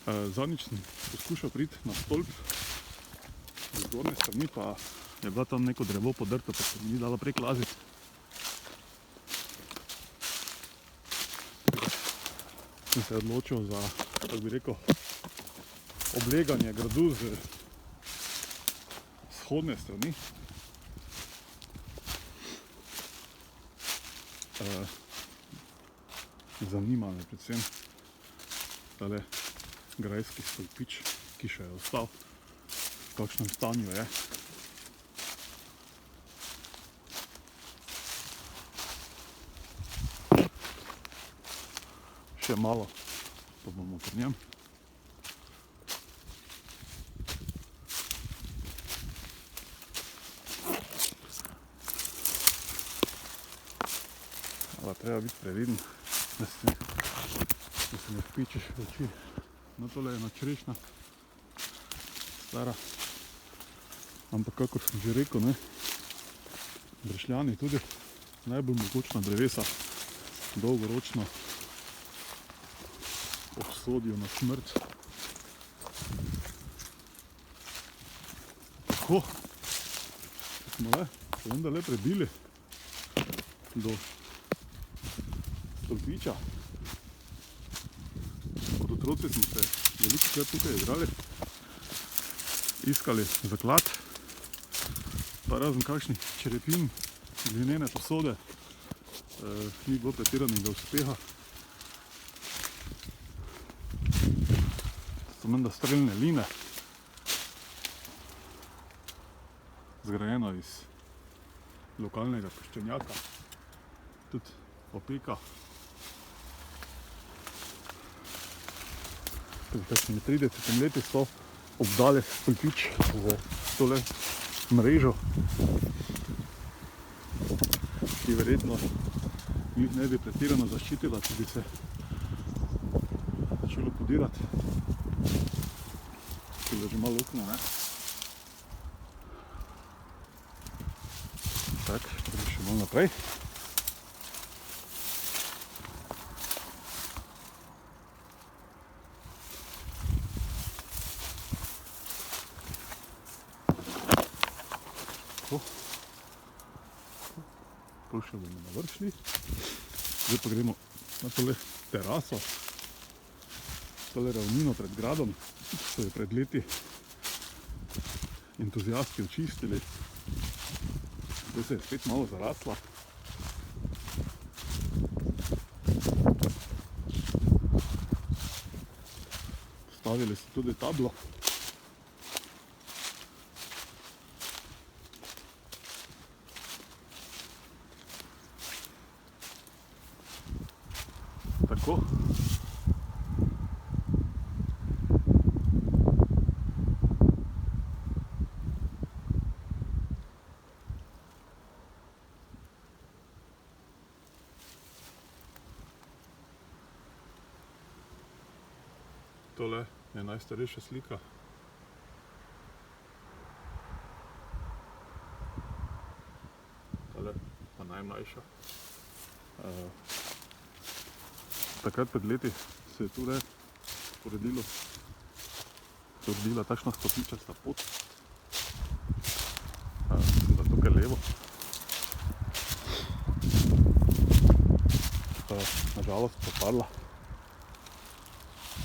Zadnjič sem poskušal priti na stolp z zgornje strani, pa je bila tam neko drevo podrto, pa se mi ni dalo prek laziti. Sem se odločil za, kako bi rekel, obleganje gradu z vzhodne strani. Zanima me predvsem tale grajski stolpič, ki še je ostal, v kakšnem stanju je. Še malo, pa bomo pri njem. Treba biti previden, da se ne vpičeš v oči. No, tole je ena čerešna, stara, ampak kakor sem že rekel, ne, brešljani tudi najbolj mogočna drevesa dolgoročno obsodijo na smrt. Tako, smo se vendarle prebili do stolpiča. Kot otroci smo se velikokrat tukaj igrali, iskali zaklad, pa razen kakšnih čerepin, glinene posode, ni bilo pretiranega uspeha. So menda strelne line, zgrajeno iz lokalnega peščenjaka, tudi opeka. Pred kakšnimi 30 leti so obdali stolpič z tole mrežo, ki verjetno jih ne bi pretirano zaščitila, če bi se začelo podirati. Če je že malo okno, ne? Tak, gremo še malo naprej. To še bomo na vrh šli. Zdaj pa gremo na tole teraso, tole ravnino pred gradom, ki so jo pred leti entuzijasti očistili. Zdaj se je spet malo zarasla. Postavili so tudi tablo. Tako. Tole je najstarejša slika. Tole pa najmlajša. Takrat pred leti se je tukaj uredila takšna stopničasta pot. Mislim, da tukaj levo. Na žalost propadla.